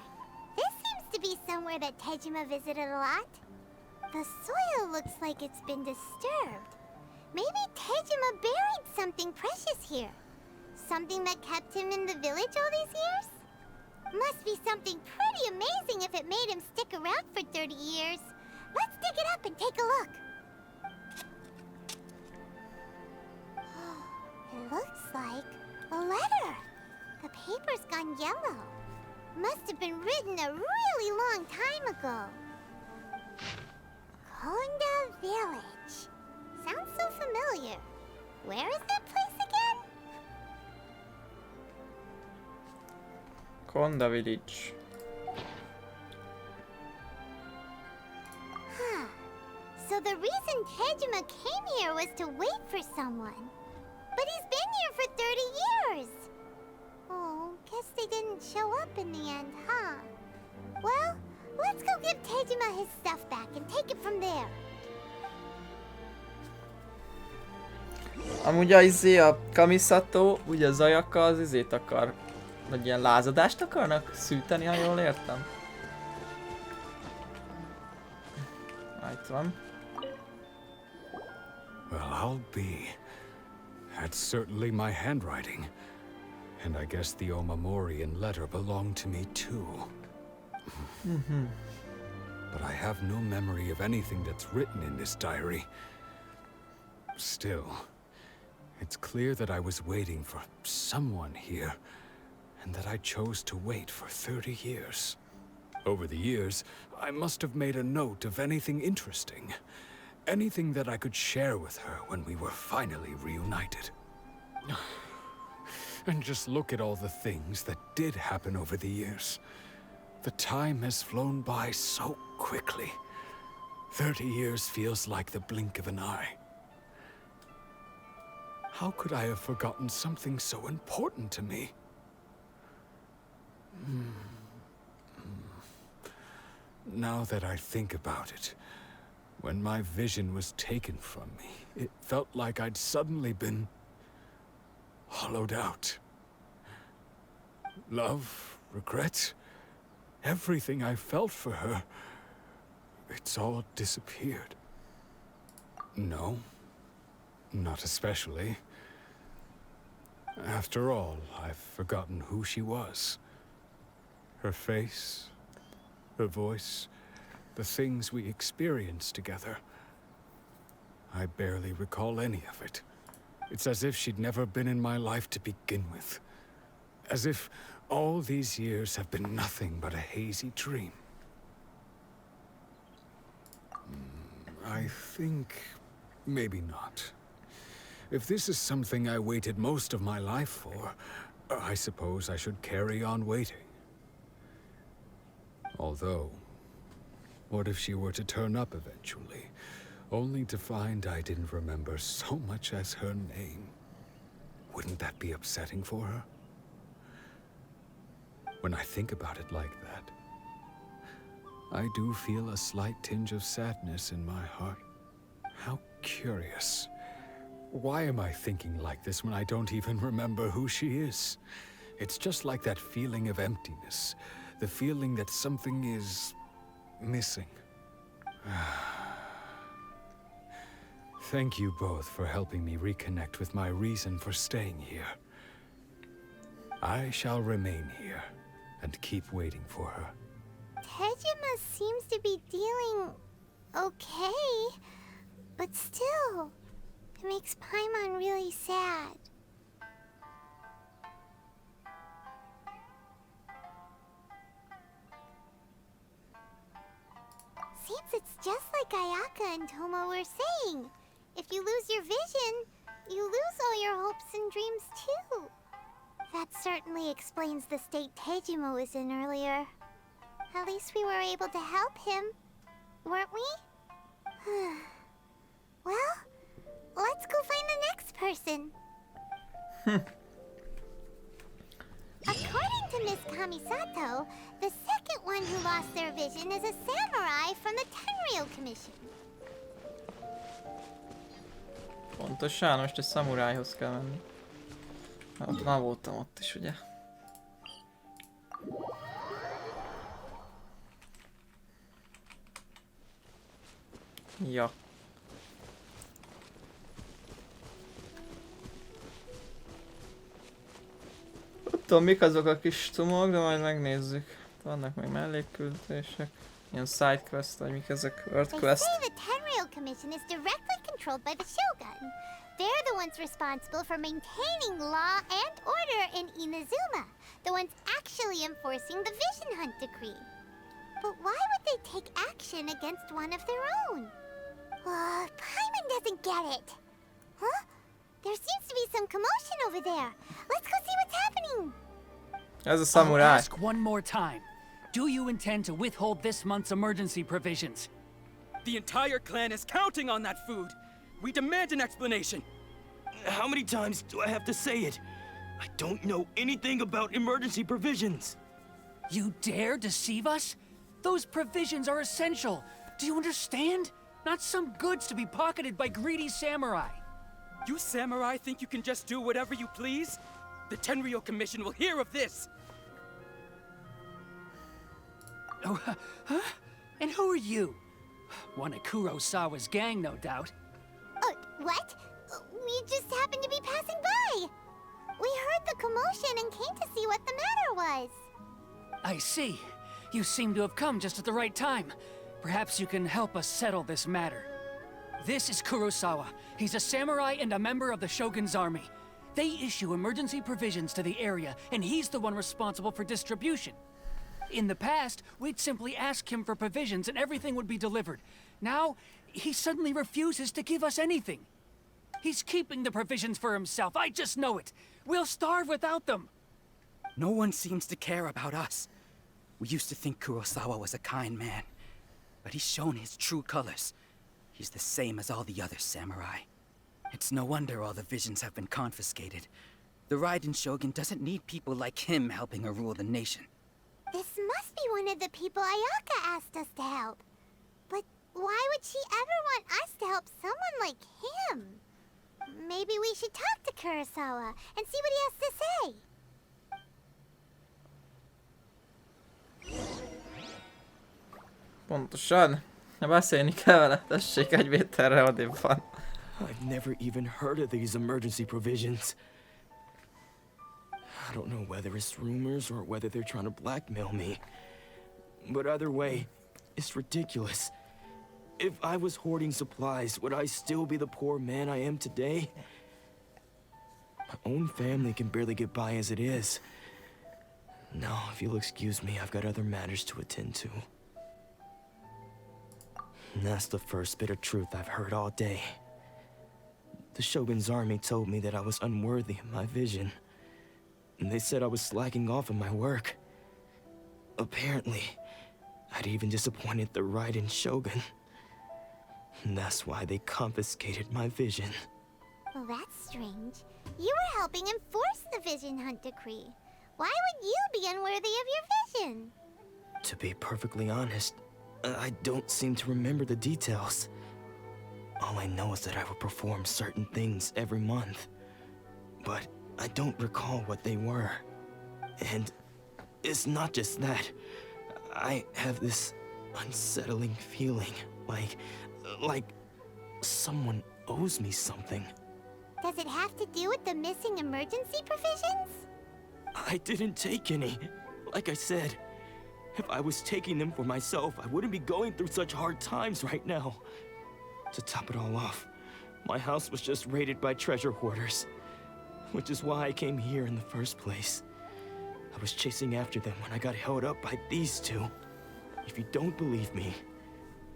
This seems to be somewhere that Tejima visited a lot. The soil looks like it's been disturbed. Maybe Tejima buried something precious here. Something that kept him in the village all these years? Must be something pretty amazing if it made him stick around for 30 years. Let's dig it up and take a look. It looks like a letter. The paper's gone yellow. Must have been written a really long time ago. Konda Village. Sounds so familiar. Where is that place again? Konda Village. Huh. So the reason Tejima came here was to wait for someone. But he's been here for 30 years. Oh, guess they didn't show up in the end, huh? Well, let's go give Tejima his stuff back and take it from there. Amúgy a Kamisato, ugye a zajakkal az izét akar, vagy ilyen lázadást akarnak szűteni, ha jól értem. Itt van. Well, I'll be. That's certainly my handwriting. And I guess the omamori and letter belong to me too. But I have no memory of anything that's written in this diary. Still, it's clear that I was waiting for someone here, and that I chose to wait for 30 years. Over the years, I must have made a note of anything interesting. Anything that I could share with her when we were finally reunited. And just look at all the things that did happen over the years. The time has flown by so quickly. 30 years feels like the blink of an eye. How could I have forgotten something so important to me? Now that I think about it, when my vision was taken from me, it felt like I'd suddenly been hollowed out. Love, regret, everything I felt for her, it's all disappeared. No, not especially. After all, I've forgotten who she was. Her face, her voice, the things we experienced together. I barely recall any of it. It's as if she'd never been in my life to begin with. As if all these years have been nothing but a hazy dream. I think maybe not. If this is something I waited most of my life for, I suppose I should carry on waiting. Although, what if she were to turn up eventually, only to find I didn't remember so much as her name? Wouldn't that be upsetting for her? When I think about it like that, I do feel a slight tinge of sadness in my heart. How curious. Why am I thinking like this when I don't even remember who she is? It's just like that feeling of emptiness. The feeling that something is missing. Thank you both for helping me reconnect with my reason for staying here. I shall remain here and keep waiting for her. Tejima seems to be dealing okay, but still, it makes Paimon really sad. Seems it's just like Ayaka and Toma were saying. If you lose your vision, you lose all your hopes and dreams too. That certainly explains the state Tejima was in earlier. At least we were able to help him, weren't we? Well, let's go find the next person. According to Miss Kamisato, the second one who lost their vision is a samurai from the Tenryou Commission. Pontosan, most egy szamurájhoz kell menni. Már voltam ott is, ugye? Ja. Nem tudom, mik azok a kis cumok, de majd megnézzük. Vannak még mellékküldetések. Ilyen sidequest, vagy mik ezek? Earth They quest. say the Tenryou Commission is directly controlled by the Shogun. They're the ones responsible for maintaining law and order in Inazuma. The ones actually enforcing the Vision Hunt decree. But why would they take action against one of their own? Paimon doesn't get it. Huh? There seems to be some commotion over there. Let's go see what's happening. Ez a I'll szamuráj. ask one more time. Do you intend to withhold this month's emergency provisions? The entire clan is counting on that food. We demand an explanation. How many times do I have to say it? I don't know anything about emergency provisions. You dare deceive us? Those provisions are essential. Do you understand? Not some goods to be pocketed by greedy samurai. You samurai think you can just do whatever you please? The Tenryou Commission will hear of this. Oh, huh? And who are you? One of Kurosawa's gang, no doubt. What? We just happened to be passing by. We heard the commotion and came to see what the matter was. I see. You seem to have come just at the right time. Perhaps you can help us settle this matter. This is Kurosawa. He's a samurai and a member of the Shogun's army. They issue emergency provisions to the area, and he's the one responsible for distribution. In the past, we'd simply ask him for provisions and everything would be delivered. Now, he suddenly refuses to give us anything. He's keeping the provisions for himself, I just know it. We'll starve without them. No one seems to care about us. We used to think Kurosawa was a kind man, but he's shown his true colors. He's the same as all the other samurai. It's no wonder all the visions have been confiscated. The Raiden Shogun doesn't need people like him helping her rule the nation. This must be one of the people Ayaka asked us to help. But why would she ever want us to help someone like him? Maybe we should talk to Kurosawa and see what he has to say. Pontosan. Beszélni kell vele, tessék, egy méterre odébb van. I've never even heard of these emergency provisions. I don't know whether it's rumors or whether they're trying to blackmail me. But either way, it's ridiculous. If I was hoarding supplies, would I still be the poor man I am today? My own family can barely get by as it is. No, if you'll excuse me, I've got other matters to attend to. And that's the first bit of truth I've heard all day. The Shogun's army told me that I was unworthy of my vision. And they said I was slacking off in my work. Apparently, I'd even disappointed the Raiden Shogun. And that's why they confiscated my vision. Well, that's strange. You were helping enforce the Vision Hunt Decree. Why would you be unworthy of your vision? To be perfectly honest, I don't seem to remember the details. All I know is that I would perform certain things every month. But I don't recall what they were. And it's not just that. I have this unsettling feeling, like someone owes me something. Does it have to do with the missing emergency provisions? I didn't take any. Like I said, if I was taking them for myself, I wouldn't be going through such hard times right now. To top it all off, my house was just raided by treasure hoarders, which is why I came here in the first place. I was chasing after them when I got held up by these two. If you don't believe me,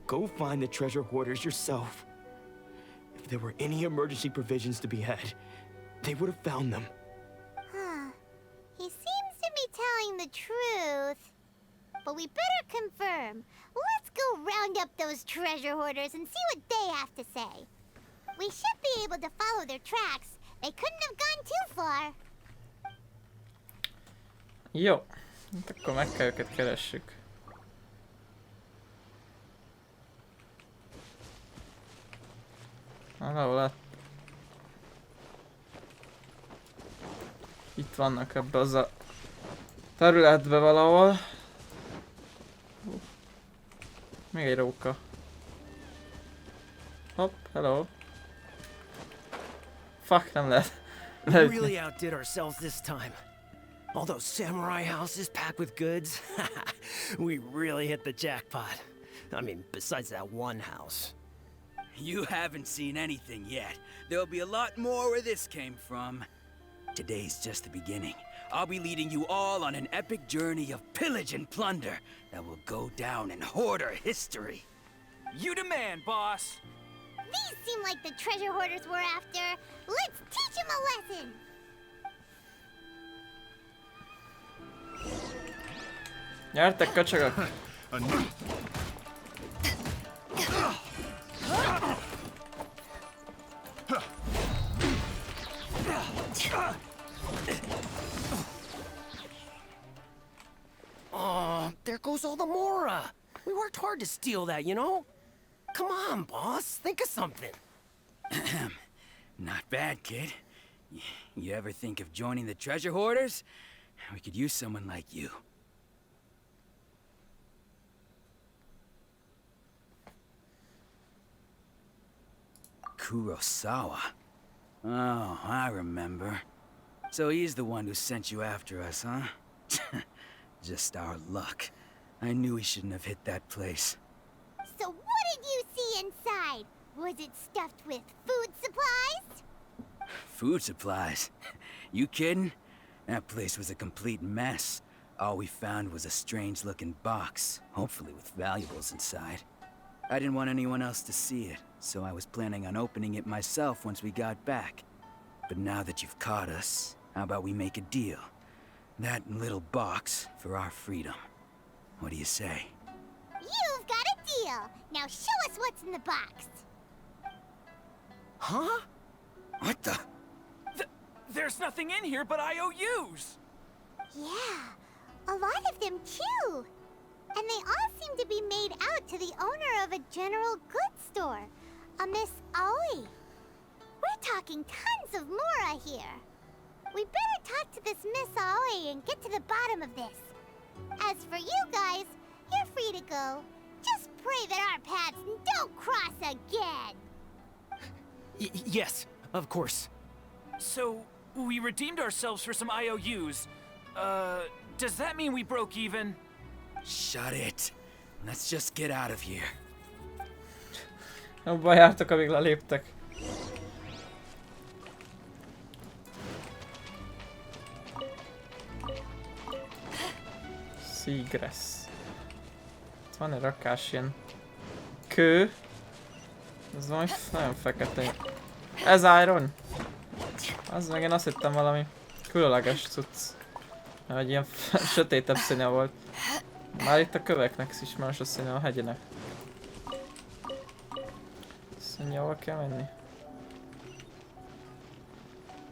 go find the treasure hoarders yourself. If there were any emergency provisions to be had, they would have found them. Huh. He seems to be telling the truth. But we better confirm. Let's go round up those treasure hoarders and see what they have to say. We should be able to follow their tracks. They couldn't have gone too far. Jó. Hát akkor meg kell őket keressük. Valahol lett. Itt vannak ebbe az a területbe valahol. Még egy róka. Hopp, hello. Fuck, nem lehet. We really outdid ourselves this time. All those samurai houses packed with goods. We really hit the jackpot. I mean, besides that one house. You haven't seen anything yet. There'll be a lot more where this came from. Today's just the beginning. I'll be leading you all on an epic journey of pillage and plunder that will go down in hoarder history. You demand, boss! These seem like the treasure hoarders we're after. Let's teach them a lesson! Gyertek, kacsagok! Oh, there goes all the Mora. We worked hard to steal that, you know? Come on, boss. Think of something. Not bad, kid. You ever think of joining the treasure hoarders? We could use someone like you. Kurosawa. Oh, I remember. So he's the one who sent you after us, huh? Just our luck. I knew he shouldn't have hit that place. So what did you see inside? Was it stuffed with food supplies? Food supplies? You kidding? That place was a complete mess. All we found was a strange-looking box, hopefully with valuables inside. I didn't want anyone else to see it, so I was planning on opening it myself once we got back. But now that you've caught us, How about we make a deal? That little box for our freedom. What do you say? You've got a deal. Now show us what's in the box. Huh? What the? There's nothing in here but IOUs! Yeah, a lot of them too. And they all seem to be made out to the owner of a general goods store, a Miss Aoi. We're talking tons of mora here. We better talk to this Miss Aoi and get to the bottom of this. As for you guys, you're free to go. Just pray that our paths don't cross again. Yes, of course. So, we redeemed ourselves for some IOUs. Does that mean we broke even? Shut it. Let's just get out of here. Abba jártak, amíg leléptek. Seagrass. Itt van egy rakás ilyen kő. Ez valami nagyon fekete. Ez Iron? Az meg én azt hittem valami különleges cucc. Vagy ilyen sötétebb színe volt. Már itt a köveknek is más a színe, a hegyenek. Azt mondja, hol kell menni?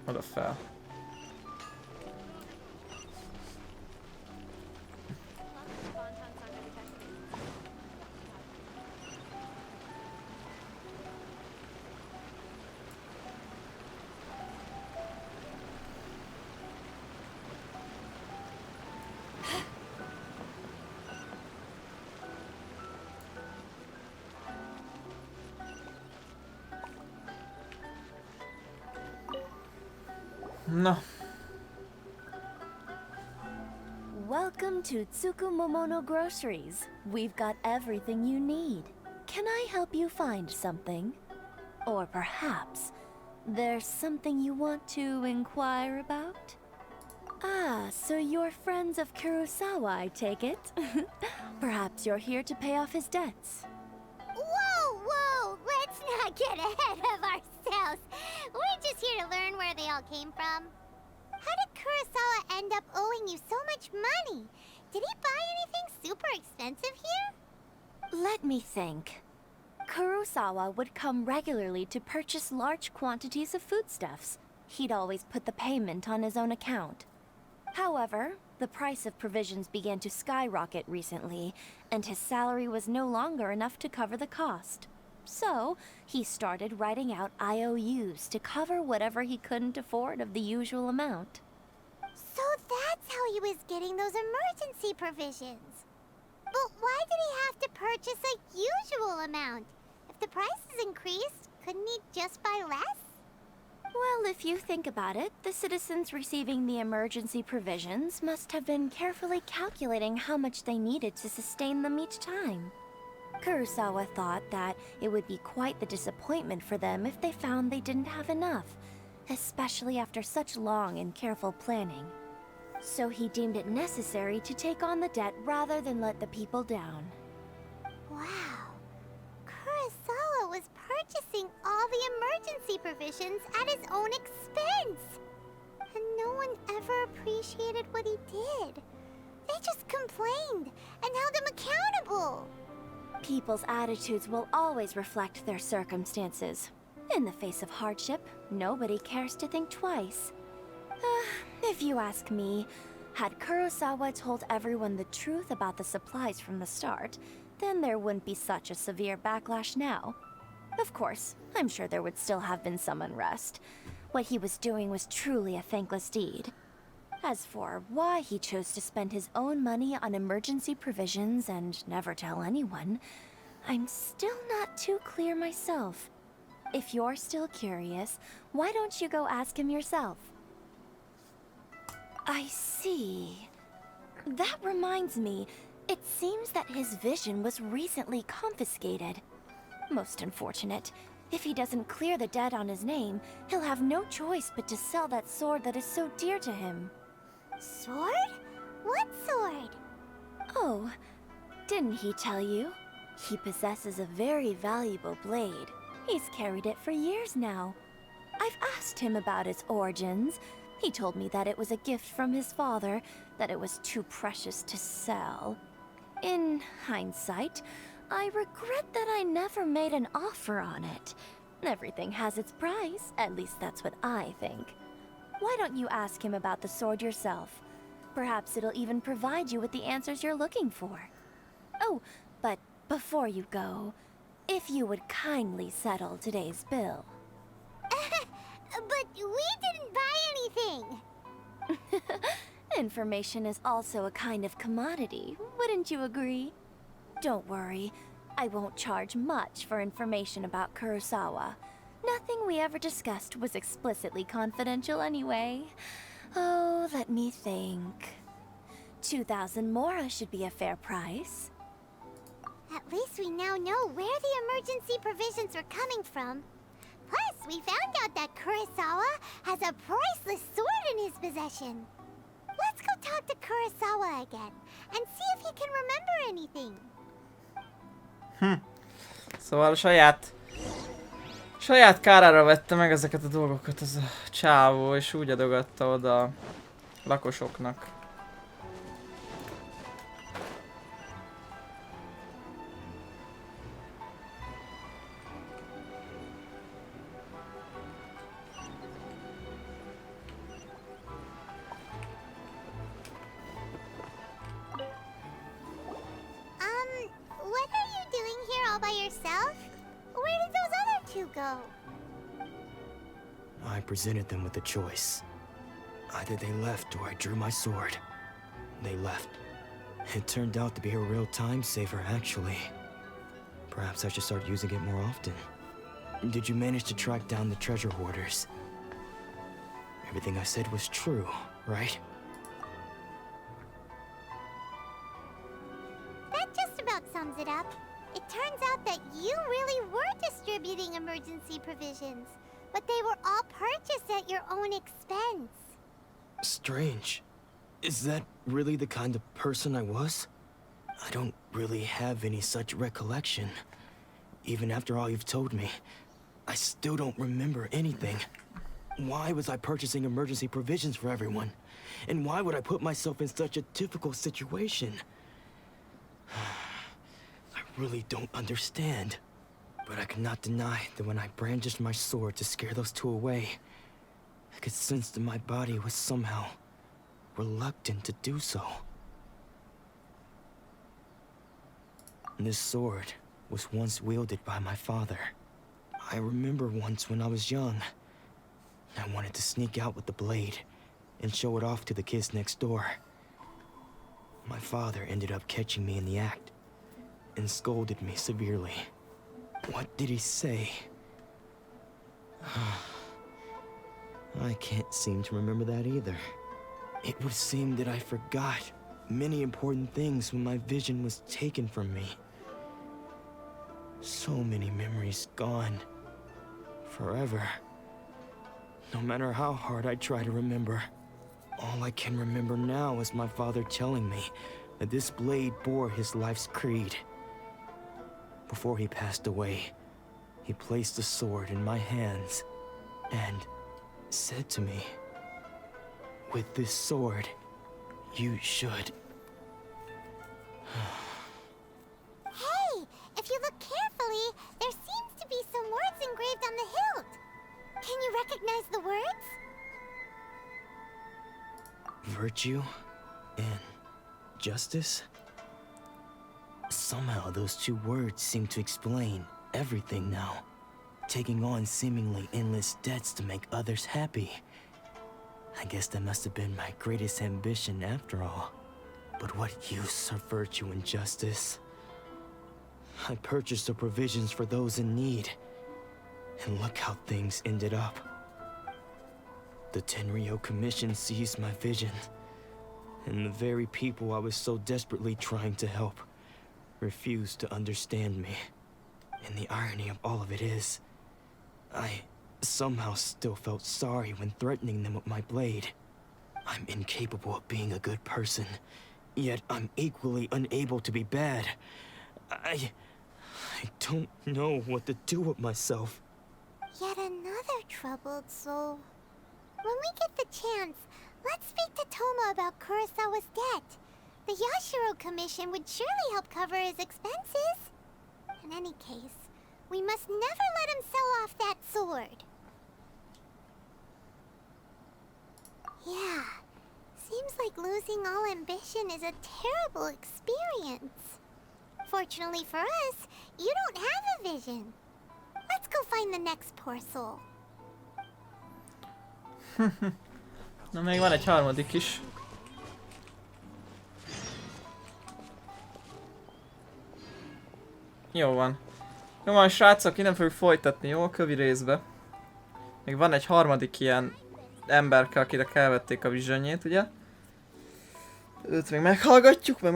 Oda fel. No. Welcome to Tsukumomono Groceries. We've got everything you need. Can I help you find something? Or perhaps there's something you want to inquire about? Ah, so you're friends of Kurosawa, I take it? Perhaps you're here to pay off his debts. Whoa, whoa! Let's not get ahead of ourselves. We're just here to learn where they all came from. How did Kurosawa end up owing you so much money? Did he buy anything super expensive here? Let me think. Kurosawa would come regularly to purchase large quantities of foodstuffs. He'd always put the payment on his own account. However, the price of provisions began to skyrocket recently, and his salary was no longer enough to cover the cost. So, he started writing out IOUs to cover whatever he couldn't afford of the usual amount. So that's how he was getting those emergency provisions. But why did he have to purchase a usual amount? If the prices increased, couldn't he just buy less? Well, if you think about it, the citizens receiving the emergency provisions must have been carefully calculating how much they needed to sustain them each time. Kurosawa thought that it would be quite the disappointment for them if they found they didn't have enough, especially after such long and careful planning. So he deemed it necessary to take on the debt rather than let the people down. Wow. Kurosawa was purchasing all the emergency provisions at his own expense. And no one ever appreciated what he did. They just complained and held him accountable. People's attitudes will always reflect their circumstances. In the face of hardship, nobody cares to think twice. If you ask me, had Kurosawa told everyone the truth about the supplies from the start, then there wouldn't be such a severe backlash now. Of course, I'm sure there would still have been some unrest. What he was doing was truly a thankless deed. As for why he chose to spend his own money on emergency provisions and never tell anyone, I'm still not too clear myself. If you're still curious, why don't you go ask him yourself? I see. That reminds me, it seems that his vision was recently confiscated. Most unfortunate. If he doesn't clear the debt on his name, he'll have no choice but to sell that sword that is so dear to him. Sword? What sword? Oh, didn't he tell you? He possesses a very valuable blade. He's carried it for years now. I've asked him about its origins, He told me that it was a gift from his father, that it was too precious to sell. In hindsight, I regret that I never made an offer on it. Everything has its price, at least that's what I think. Why don't you ask him about the sword yourself? Perhaps it'll even provide you with the answers you're looking for. Oh, but before you go, if you would kindly settle today's bill. But we didn't buy anything! Information is also a kind of commodity, wouldn't you agree? Don't worry, I won't charge much for information about Kurosawa. Nothing we ever discussed was explicitly confidential anyway. Oh, let me think. 2,000 mora should be a fair price. At least we now know where the emergency provisions were coming from. Plus, we found out that Kurosawa has a priceless sword in his possession. Let's go talk to Kurosawa again and see if he can remember anything. Szóval saját kárára vette meg ezeket a dolgokat ez a csávó, és úgy adogatta oda a lakosoknak. What are you doing here all by yourself? Where did those other two go? I presented them with a choice. Either they left or I drew my sword. They left. It turned out to be a real time saver, actually. Perhaps I should start using it more often. Did you manage to track down the treasure hoarders? Everything I said was true, right? That just about sums it up. It turns out that you really were distributing emergency provisions, but they were all purchased at your own expense. Strange. Is that really the kind of person I was? I don't really have any such recollection. Even after all you've told me, I still don't remember anything. Why was I purchasing emergency provisions for everyone? And why would I put myself in such a difficult situation? I really don't understand. But I cannot deny that when I brandished my sword to scare those two away, I could sense that my body was somehow reluctant to do so. This sword was once wielded by my father. I remember once when I was young, I wanted to sneak out with the blade and show it off to the kids next door. My father ended up catching me in the act and scolded me severely. What did he say? I can't seem to remember that either. It would seem that I forgot many important things when my vision was taken from me. So many memories gone. Forever. No matter how hard I try to remember, all I can remember now is my father telling me that this blade bore his life's creed. Before he passed away, he placed the sword in my hands and said to me, "With this sword, you should..." Hey, if you look carefully, there seems to be some words engraved on the hilt. Can you recognize the words? Virtue and justice? Somehow those two words seem to explain everything now. Taking on seemingly endless debts to make others happy. I guess that must have been my greatest ambition after all. But what use are virtue and justice? I purchased the provisions for those in need. And look how things ended up. The Tenryo Commission seized my vision. And the very people I was so desperately trying to help refused to understand me. And the irony of all of it is, I somehow still felt sorry when threatening them with my blade. I'm incapable of being a good person, yet I'm equally unable to be bad. I don't know what to do with myself. Yet another troubled soul. when we get the chance, let's speak to Toma about Kurosawa's debt. The Yashiro Commission would surely help cover his expenses. In any case, we must never let him sell off that sword. Yeah, seems like losing all ambition is a terrible experience. Fortunately for us, you don't have a vision. Let's go find the next poor soul. Na, még van egy harmadik is. Jó van. Jó van, srácok, innen fogjuk folytatni, jó? A kövi részbe. Még van egy harmadik ilyen emberke, akire elvették a visionjét, ugye? Őt még meghallgatjuk, meg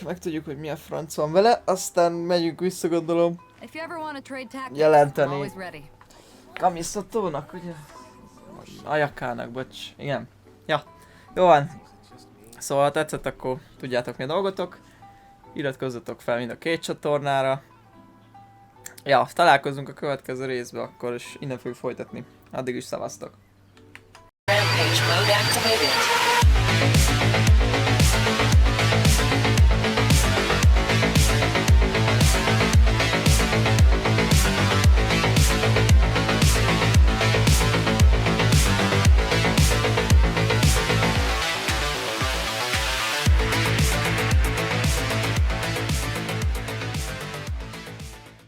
megtudjuk, hogy mi a franc van vele, aztán megyünk vissza, gondolom, jelenteni Kamiszatónak, ugye? Ayakának, bocs, igen. Ja, jó van. Szóval, ha tetszett, akkor tudjátok, mi a dolgotok. Iratkozzatok fel mind a két csatornára. Ja, találkozunk a következő részben akkor, és innen fogjuk folytatni. Addig is szevasztok! Rampage mode activated.